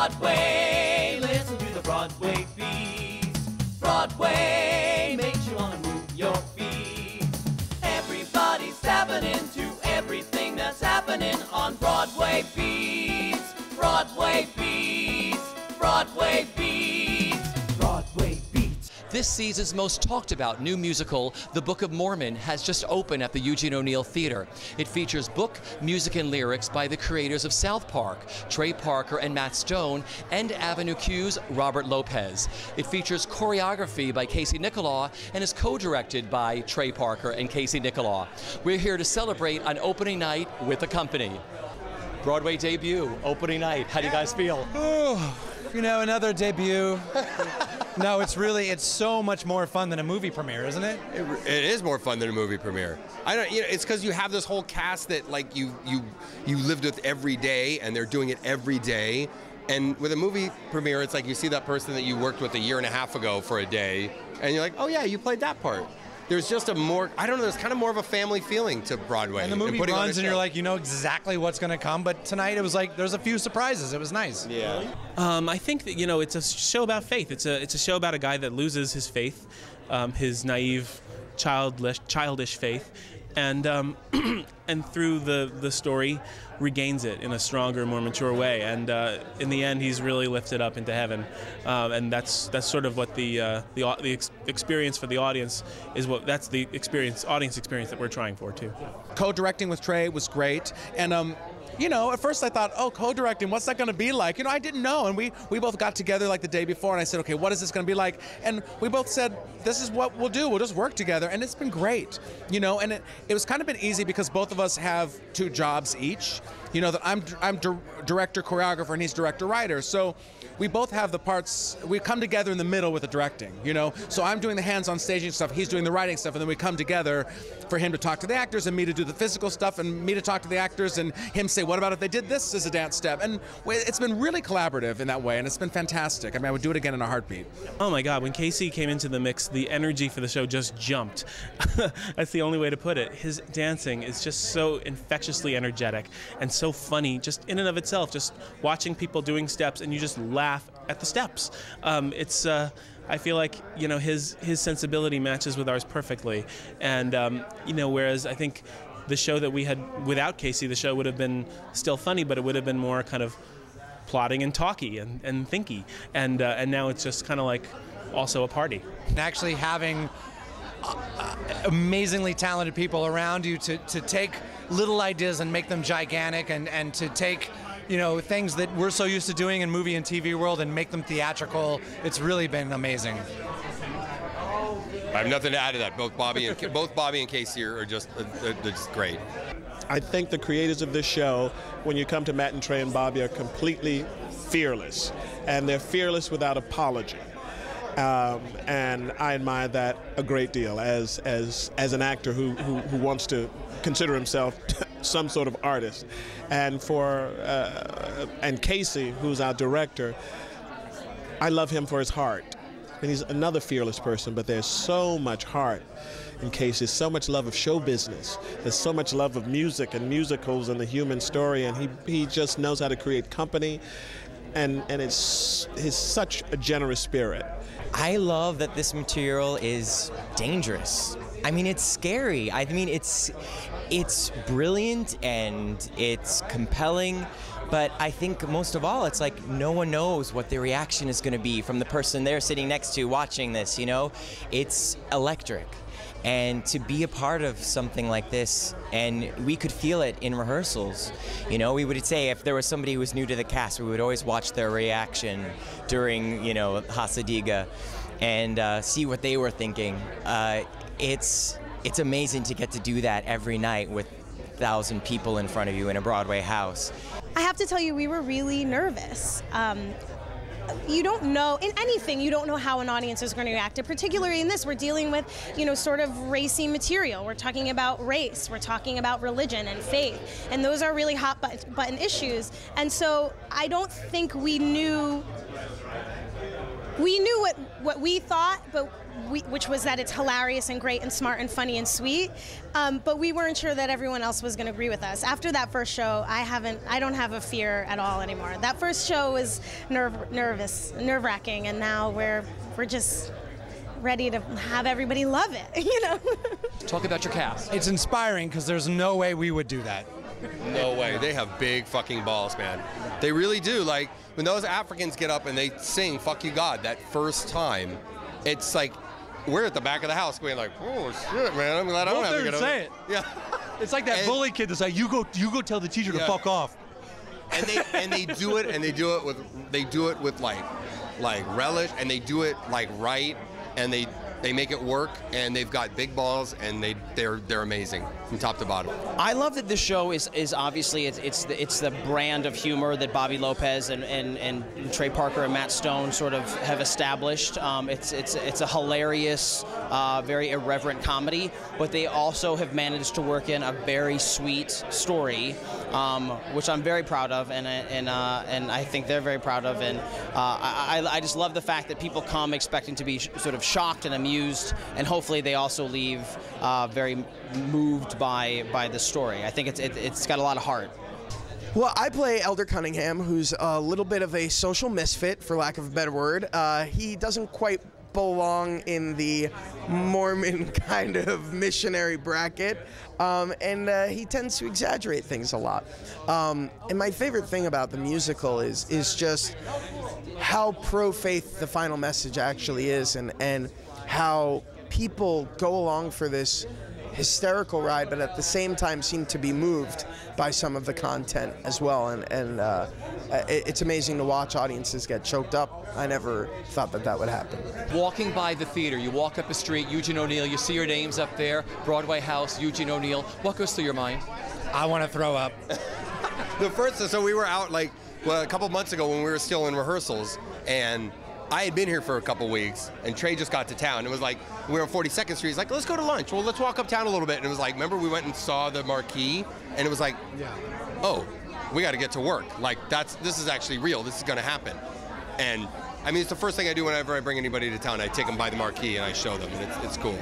Broadway, listen to the Broadway beat. Broadway makes you want to move your feet. Everybody's tapping into everything that's happening on Broadway beats. Broadway beats. Broadway beats. Broadway beats. This season's most talked about new musical, The Book of Mormon, has just opened at the Eugene O'Neill Theater. It features book, music, and lyrics by the creators of South Park, Trey Parker and Matt Stone, and Avenue Q's Robert Lopez. It features choreography by Casey Nicholaw and is co-directed by Trey Parker and Casey Nicholaw. We're here to celebrate on opening night with the company. Broadway debut, opening night. How do you guys feel? Oh, you know, another debut. No, it's so much more fun than a movie premiere, isn't it? It is more fun than a movie premiere. It's because you have this whole cast that like you lived with every day, and they're doing it every day. And with a movie premiere, it's like you see that person that you worked with a year and a half ago for a day, and you're like, oh yeah, you played that part. There's just a more, I don't know, there's kind of more of a family feeling to Broadway. And the movie runs and you're like, you know exactly what's going to come, but tonight it was like, there's a few surprises. It was nice. Yeah. I think that, you know, it's a show about faith. It's a show about a guy that loses his faith, his naive, childish faith, and and through the story regains it in a stronger, more mature way. And in the end, he's really lifted up into heaven. And that's sort of what the experience for the audience is. That's the audience experience that we're trying for too. Co-directing with Trey was great, and you know, at first I thought, oh, co-directing, what's that going to be like? You know, I didn't know, and we both got together like the day before, and I said, okay, what is this going to be like? And we both said, this is what we'll do. We'll just work together, and it's been great, you know. And it was kind of been easy because both of us have 2 jobs each. You know, that I'm director, choreographer, and he's director, writer. So we both have the parts. We come together in the middle with the directing, you know. So I'm doing the hands-on staging stuff, he's doing the writing stuff, and then we come together for him to talk to the actors and me to do the physical stuff and me to talk to the actors and him say, what about if they did this as a dance step? And it's been really collaborative in that way, and it's been fantastic. I mean, I would do it again in a heartbeat. Oh my God, when Casey came into the mix, the energy for the show just jumped. That's the only way to put it. His dancing is just so infectiously energetic and so funny, just in and of itself, just watching people doing steps and you just laugh at the steps. I feel like, you know, his sensibility matches with ours perfectly, and you know, whereas I think the show that we had without Casey, the show would have been still funny, but it would have been more kind of plotting and talky and thinky, and now it's just kind of like also a party. And actually having amazingly talented people around you to take little ideas and make them gigantic, and to take, you know, things that we're so used to doing in movie and TV world and make them theatrical. It's really been amazing. I have nothing to add to that. Both Bobby and Casey are just they're just great. I think the creators of this show, when you come to Matt and Trey and Bobby, are completely fearless, and they're fearless without apology. And I admire that a great deal as an actor who wants to consider himself some sort of artist. And and Casey, who's our director, I love him for his heart. And he's another fearless person, but there's so much heart in Casey, so much love of show business. There's so much love of music and musicals and the human story, and he just knows how to create company, and he's such a generous spirit. I love that this material is dangerous. I mean, it's scary. I mean, it's brilliant and it's compelling, but I think most of all, it's like no one knows what the reaction is going to be from the person they're sitting next to watching this, you know? It's electric. And to be a part of something like this, and we could feel it in rehearsals. You know, we would say if there was somebody who was new to the cast, we would always watch their reaction during, you know, Hasadiga and see what they were thinking. It's amazing to get to do that every night with 1,000 people in front of you in a Broadway house. I have to tell you, we were really nervous. You don't know, in anything, you don't know how an audience is going to react. And particularly in this, we're dealing with, you know, sort of racy material. We're talking about race, we're talking about religion and faith, and those are really hot button issues. And so I don't think we knew we knew what we thought, but which was that it's hilarious and great and smart and funny and sweet, but we weren't sure that everyone else was going to agree with us. After that first show, I don't have a fear at all anymore. That first show was nerve-wracking, and now we're just ready to have everybody love it, you know. Talk about your cast. It's inspiring because there's no way we would do that. No way. They have big fucking balls, man. They really do. Like, when those Africans get up and they sing "Fuck You God" that first time, it's like we're at the back of the house going like, "Oh shit, man! I'm glad I don't have to get up." Say it. Yeah. It's like that bully kid that's like, "You go tell the teacher to fuck off." And they do it, and they do it with like relish, and they do it like right, and they make it work, and they've got big balls, and they're amazing from top to bottom. I love that this show is obviously it's the brand of humor that Bobby Lopez and Trey Parker and Matt Stone sort of have established. It's a hilarious, very irreverent comedy, but they also have managed to work in a very sweet story, which I'm very proud of, and I think they're very proud of, and I just love the fact that people come expecting to be sort of shocked and amused, and hopefully they also leave very moved by the story. I think it's got a lot of heart. Well, I play Elder Cunningham, who's a little bit of a social misfit, for lack of a better word. He doesn't quite belong in the Mormon kind of missionary bracket, and he tends to exaggerate things a lot. And my favorite thing about the musical is just how pro-faith the final message actually is, and how people go along for this hysterical ride, but at the same time seem to be moved by some of the content as well. And it's amazing to watch audiences get choked up. I never thought that would happen. Walking by the theater, you walk up the street, Eugene O'Neill, you see your names up there, Broadway House, Eugene O'Neill. What goes through your mind? I want to throw up. So we were out like, well, a couple months ago when we were still in rehearsals, and I had been here for a couple weeks, and Trey just got to town. It was like, we were on 42nd Street. He's like, let's go to lunch. Well, let's walk uptown a little bit. And it was like, remember we went and saw the marquee? And it was like, oh, we got to get to work. Like, this is actually real. This is going to happen. And I mean, it's the first thing I do whenever I bring anybody to town. I take them by the marquee and I show them, and it's cool.